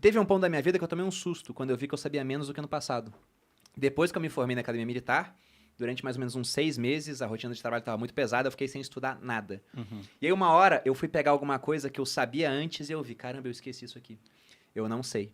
teve um ponto da minha vida que eu tomei um susto quando eu vi que eu sabia menos do que no passado. Depois que eu me formei na Academia Militar, durante mais ou menos uns 6 meses, a rotina de trabalho estava muito pesada, eu fiquei sem estudar nada. E aí uma hora eu fui pegar alguma coisa que eu sabia antes e eu vi, caramba, eu esqueci isso aqui. Eu não sei.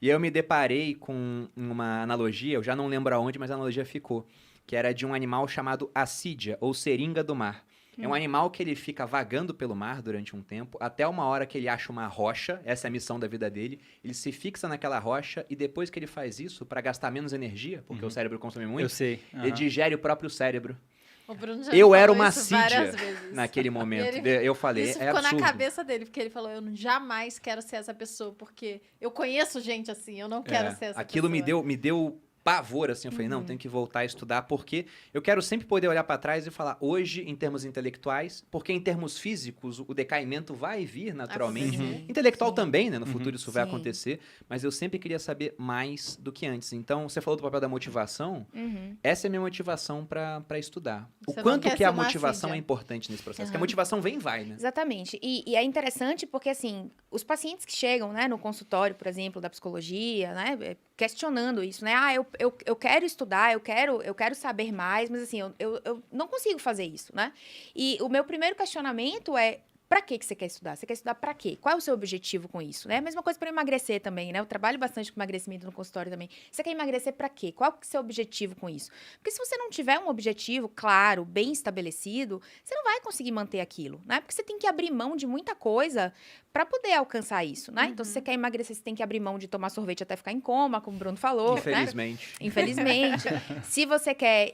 E aí eu me deparei com uma analogia, eu já não lembro aonde, mas a analogia ficou, que era de um animal chamado assídia, ou seringa do mar. É um animal que ele fica vagando pelo mar durante um tempo, até uma hora que ele acha uma rocha, essa é a missão da vida dele, ele se fixa naquela rocha e depois que ele faz isso, para gastar menos energia, porque o cérebro consome muito, Eu sei. ele digere o próprio cérebro. O Bruno já Eu me era falou uma isso várias assídia vezes. naquele momento. Eu falei, Isso é ficou absurdo. na cabeça dele, porque ele falou, eu jamais quero ser essa pessoa, porque eu conheço gente assim, eu não quero ser essa Aquilo pessoa. me deu pavor, assim, eu falei, não, tenho que voltar a estudar, porque eu quero sempre poder olhar para trás e falar, hoje, em termos intelectuais, porque em termos físicos, o decaimento vai vir naturalmente. Intelectual também, né, no futuro isso vai acontecer, mas eu sempre queria saber mais do que antes. Então, você falou do papel da motivação, essa é a minha motivação para estudar. Você O não quanto quer que a ser uma motivação assídia. é importante nesse processo, porque a motivação vem e vai, né? Exatamente. E é interessante porque, assim, os pacientes que chegam, né, no consultório, por exemplo, da psicologia, né, questionando isso, né? Ah, eu quero estudar, eu quero saber mais, mas, assim, eu não consigo fazer isso, né? E o meu primeiro questionamento é, pra que você quer estudar? Você quer estudar pra quê? Qual é o seu objetivo com isso, né? A mesma coisa para emagrecer também, né? Eu trabalho bastante com emagrecimento no consultório também. Você quer emagrecer pra quê? Qual que é o seu objetivo com isso? Porque se você não tiver um objetivo claro, bem estabelecido, você não vai conseguir manter aquilo, né? Porque você tem que abrir mão de muita coisa para poder alcançar isso, né? Então, se você quer emagrecer, você tem que abrir mão de tomar sorvete até ficar em coma, como o Bruno falou, né? Infelizmente. Infelizmente. Se você quer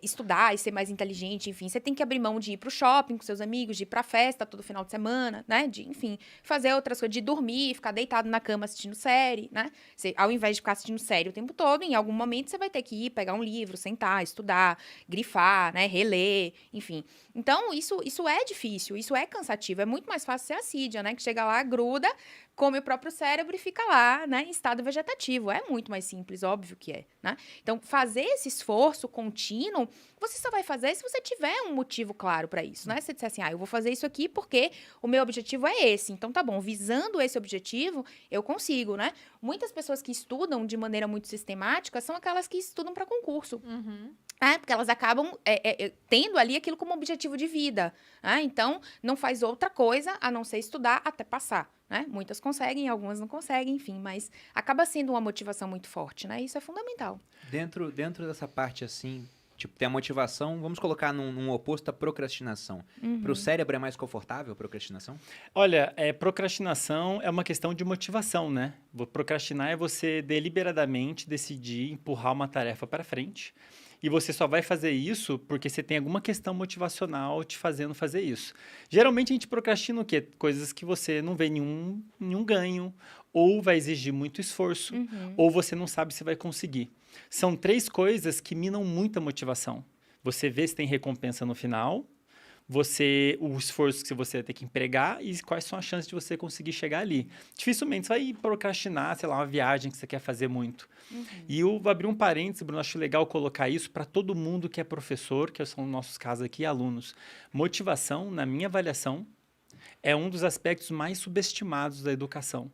estudar e ser mais inteligente, enfim, você tem que abrir mão de ir pro shopping com seus amigos, de ir pra festa todo final de semana, né? De, enfim, fazer outras coisas, de dormir, ficar deitado na cama assistindo série, né? Você, ao invés de ficar assistindo série o tempo todo, em algum momento você vai ter que ir pegar um livro, sentar, estudar, grifar, né? Reler, enfim. Então, isso é difícil, isso é cansativo. É muito mais fácil ser assídia, né? Que chega lá, gruda, come o próprio cérebro e fica lá, né, em estado vegetativo. É muito mais simples, óbvio que é, né? Então, fazer esse esforço contínuo, você só vai fazer se você tiver um motivo claro para isso, né? Se você disser assim, eu vou fazer isso aqui porque o meu objetivo é esse. Então, tá bom, visando esse objetivo, eu consigo, né? Muitas pessoas que estudam de maneira muito sistemática são aquelas que estudam para concurso. Porque elas acabam tendo ali aquilo como objetivo de vida. Então, não faz outra coisa a não ser estudar até passar. Né? Muitas conseguem, algumas não conseguem, enfim. Mas acaba sendo uma motivação muito forte, né? Isso é fundamental. Dentro dessa parte, assim, tipo, tem a motivação, vamos colocar num oposto à procrastinação. Para o cérebro é mais confortável a procrastinação? Olha, procrastinação é uma questão de motivação, né? Procrastinar é você deliberadamente decidir empurrar uma tarefa para frente. E você só vai fazer isso porque você tem alguma questão motivacional te fazendo fazer isso. Geralmente a gente procrastina o quê? Coisas que você não vê nenhum ganho, ou vai exigir muito esforço, ou você não sabe se vai conseguir. São 3 coisas que minam muito a motivação. Você vê se tem recompensa no final, o esforço que você vai ter que empregar e quais são as chances de você conseguir chegar ali. Dificilmente você vai procrastinar, sei lá, uma viagem que você quer fazer muito. E eu vou abrir um parênteses, Bruno, acho legal colocar isso para todo mundo que é professor, que são nossos casos aqui, alunos. Motivação, na minha avaliação, é um dos aspectos mais subestimados da educação.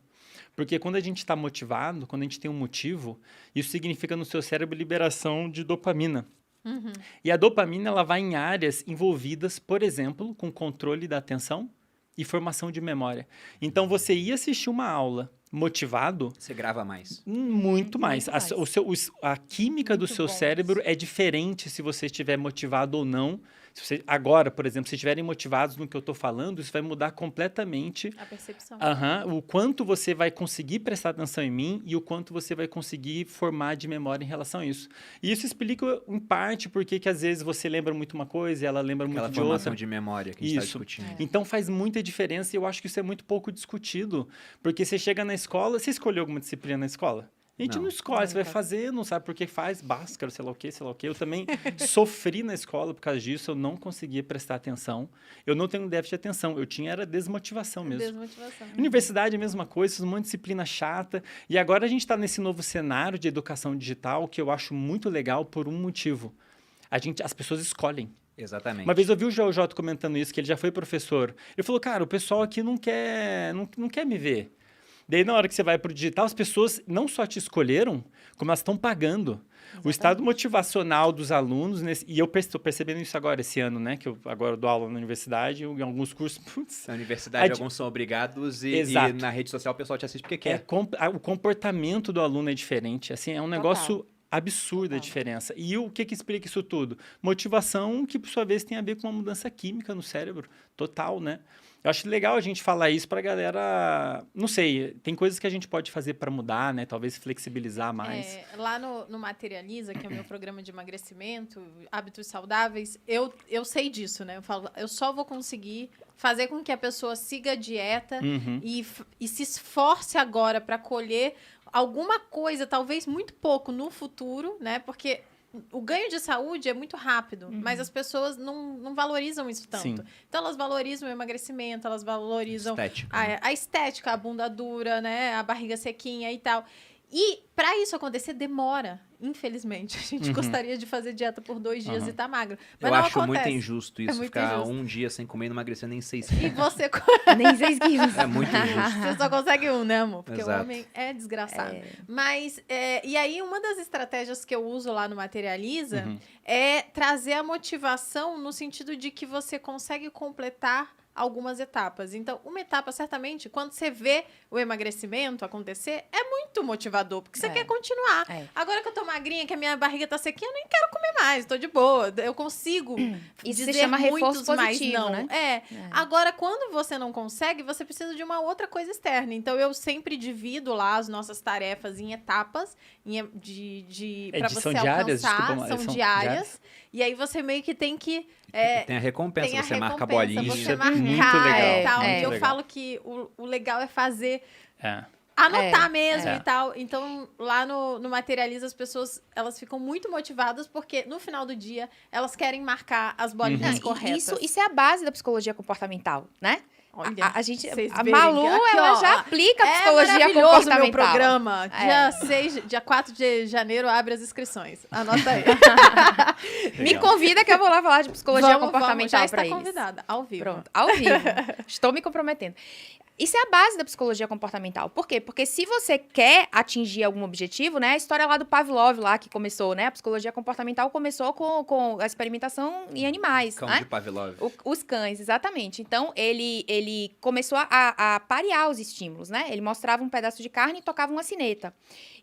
Porque quando a gente está motivado, quando a gente tem um motivo, isso significa no seu cérebro liberação de dopamina. E a dopamina ela vai em áreas envolvidas, por exemplo, com controle da atenção e formação de memória. Então, você ia assistir uma aula motivado... Você grava mais. Muito mais. Muito mais. A química do Muito seu bom cérebro isso. é diferente se você estiver motivado ou não. Agora, por exemplo, se estiverem motivados no que eu estou falando, isso vai mudar completamente A percepção. o quanto você vai conseguir prestar atenção em mim e o quanto você vai conseguir formar de memória em relação a isso. E isso explica, em parte, porque que às vezes você lembra muito uma coisa e ela lembra Aquela muito de formação outra. de memória que a gente está Isso. discutindo. Então faz muita diferença e eu acho que isso é muito pouco discutido. Porque você chega na escola, você escolheu alguma disciplina na escola? A gente não escolhe, você vai fazer, não sabe por que faz, Bhaskara, sei lá o quê. Eu também sofri na escola por causa disso, eu não conseguia prestar atenção. Eu não tenho déficit de atenção, era desmotivação mesmo. Desmotivação. Universidade é a mesma coisa, uma disciplina chata. E agora a gente está nesse novo cenário de educação digital que eu acho muito legal por um motivo. As pessoas escolhem. Exatamente. Uma vez eu vi o Jota comentando isso, que ele já foi professor. Ele falou, cara, o pessoal aqui não quer me ver. Daí, na hora que você vai pro digital, as pessoas não só te escolheram, como elas estão pagando. O estado motivacional dos alunos, e eu estou percebendo isso agora, esse ano, né? Que eu agora dou aula na universidade, em alguns cursos, putz. Na universidade, alguns são obrigados e na rede social o pessoal te assiste porque quer. O comportamento do aluno é diferente, assim, é um negócio absurda a diferença. E o que explica isso tudo? Motivação que, por sua vez, tem a ver com uma mudança química no cérebro, total, né? Eu acho legal a gente falar isso pra galera... Não sei, tem coisas que a gente pode fazer para mudar, né? Talvez flexibilizar mais. Lá no Materializa, que é o meu programa de emagrecimento, hábitos saudáveis, eu sei disso, né? Eu falo, eu só vou conseguir fazer com que a pessoa siga a dieta e se esforce agora para colher alguma coisa, talvez muito pouco no futuro, né? Porque o ganho de saúde é muito rápido, mas as pessoas não valorizam isso tanto. Sim. Então, elas valorizam o emagrecimento, elas valorizam Estética. a estética, a bunda dura, né? A barriga sequinha e tal. E para isso acontecer, demora. Infelizmente. A gente gostaria de fazer dieta por 2 dias e tá magro. Mas eu não acho acontece. muito injusto isso, muito ficar injusto. 1 dia sem comer e não emagrecer nem 6 quilos. E você, Nem 6 quilos. É muito injusto. você só consegue 1, né, amor? Porque Exato. o homem é desgraçado. Mas, e aí, uma das estratégias que eu uso lá no Materializa é trazer a motivação no sentido de que você consegue completar algumas etapas. Então, uma etapa, certamente, quando você vê o emagrecimento acontecer, é muito motivador, porque você quer continuar. Agora que eu tô magrinha, que a minha barriga tá sequinha, eu nem quero comer mais, tô de boa. Eu consigo Isso dizer se chama reforço muitos mais positivo, não. né? Agora, quando você não consegue, você precisa de uma outra coisa externa. Então, eu sempre divido lá as nossas tarefas em etapas, para você São diárias? alcançar. Desculpa, São diárias. E aí, você meio que tem que... tem a recompensa, tem a você marca a recompensa, bolinha. você Isso é marcar muito legal, e tal. muito E eu legal. falo que o legal é fazer... É. Anotar mesmo É. e tal. Então, lá no Materializa, as pessoas, elas ficam muito motivadas porque, no final do dia, elas querem marcar as bolinhas Não, corretas. Isso é a base da psicologia comportamental, né? Olha, A a Malu, ela já aplica a psicologia maravilhoso comportamental. meu programa. Dia 4 de janeiro, abre as inscrições. Anota aí. Me convida que eu vou lá falar de psicologia comportamental já pra está isso. convidada, ao vivo. Pronto, ao vivo. Estou me comprometendo. Isso é a base da psicologia comportamental. Por quê? Porque se você quer atingir algum objetivo, né? A história lá do Pavlov, lá que começou, né? A psicologia comportamental começou com a experimentação em animais, Cão né? de Pavlov. Os cães, exatamente. Então, ele começou a parear os estímulos, né? Ele mostrava um pedaço de carne e tocava uma sineta.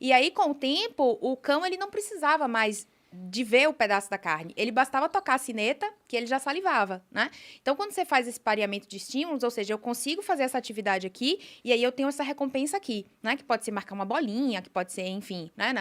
E aí, com o tempo, o cão, ele não precisava mais de ver o pedaço da carne. Ele bastava tocar a sineta, que ele já salivava, né? Então, quando você faz esse pareamento de estímulos, ou seja, eu consigo fazer essa atividade aqui, e aí eu tenho essa recompensa aqui, né? Que pode ser marcar uma bolinha, que pode ser, enfim, né?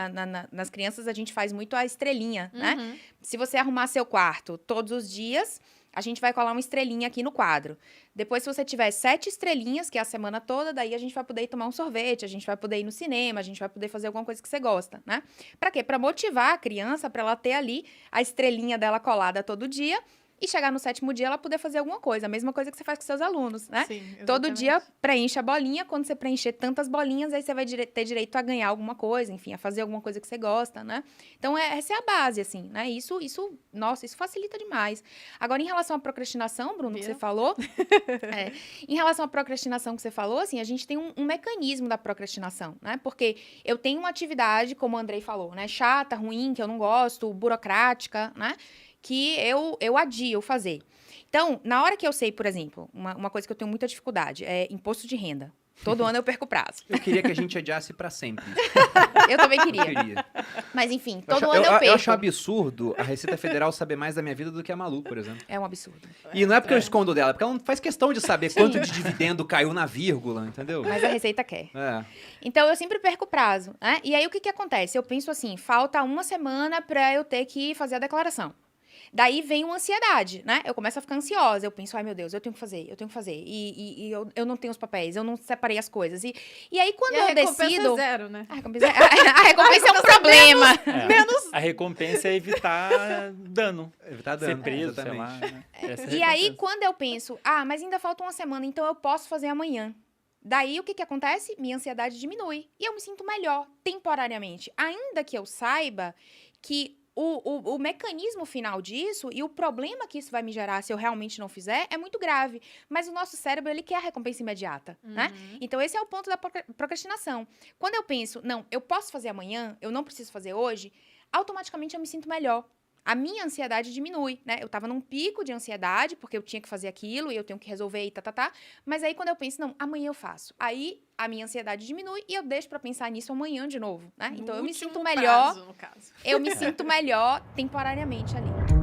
Nas crianças, a gente faz muito a estrelinha, né? Se você arrumar seu quarto todos os dias, a gente vai colar uma estrelinha aqui no quadro. Depois, se você tiver 7 estrelinhas, que é a semana toda, daí a gente vai poder ir tomar um sorvete, a gente vai poder ir no cinema, a gente vai poder fazer alguma coisa que você gosta, né? Pra quê? Pra motivar a criança, pra ela ter ali a estrelinha dela colada todo dia e chegar no 7º dia ela poder fazer alguma coisa. A mesma coisa que você faz com seus alunos, né? Sim, Todo exatamente. dia preenche a bolinha. Quando você preencher tantas bolinhas, aí você vai ter direito a ganhar alguma coisa, enfim, a fazer alguma coisa que você gosta, né? Então, essa é a base, assim, né? Nossa, isso facilita demais. Agora, em relação à procrastinação, Bruno, que você falou... em relação à procrastinação que você falou, assim, a gente tem um mecanismo da procrastinação, né? Porque eu tenho uma atividade, como o Andrei falou, né? Chata, ruim, que eu não gosto, burocrática, né? Que eu adio fazer. Então, na hora que eu sei, por exemplo, uma coisa que eu tenho muita dificuldade é imposto de renda. Todo ano eu perco o prazo. Eu queria que a gente adiasse pra sempre. Eu também Eu queria. queria. Mas, enfim, todo ano eu perco. Eu acho absurdo a Receita Federal saber mais da minha vida do que a Malu, por exemplo. É um absurdo. E não é porque eu escondo dela, é porque ela não faz questão de saber quanto de dividendo caiu na vírgula, entendeu? Mas a Receita quer. É. Então, eu sempre perco o prazo, né? E aí, o que acontece? Eu penso assim, falta 1 semana pra eu ter que fazer a declaração. Daí vem uma ansiedade, né? Eu começo a ficar ansiosa. Eu penso, ai meu Deus, eu tenho que fazer. E eu não tenho os papéis, eu não separei as coisas. E aí, quando eu decido. É zero, né? A recompensa é um problema. A recompensa é evitar dano. Evitar Ser dano, preso, sei exatamente. lá. Né? Essa é a E aí, recompensa. quando eu penso, mas ainda falta 1 semana, então eu posso fazer amanhã. Daí, o que acontece? Minha ansiedade diminui. E eu me sinto melhor, temporariamente. Ainda que eu saiba que o mecanismo final disso e o problema que isso vai me gerar se eu realmente não fizer é muito grave. Mas o nosso cérebro, ele quer a recompensa imediata, né? Então, esse é o ponto da procrastinação. Quando eu penso, não, eu posso fazer amanhã, eu não preciso fazer hoje, automaticamente eu me sinto melhor. A minha ansiedade diminui, né? Eu tava num pico de ansiedade, porque eu tinha que fazer aquilo e eu tenho que resolver e Mas aí, quando eu penso, não, amanhã eu faço. Aí, a minha ansiedade diminui e eu deixo pra pensar nisso amanhã de novo, né? Então, eu me sinto melhor. No caso. Eu me sinto melhor temporariamente ali.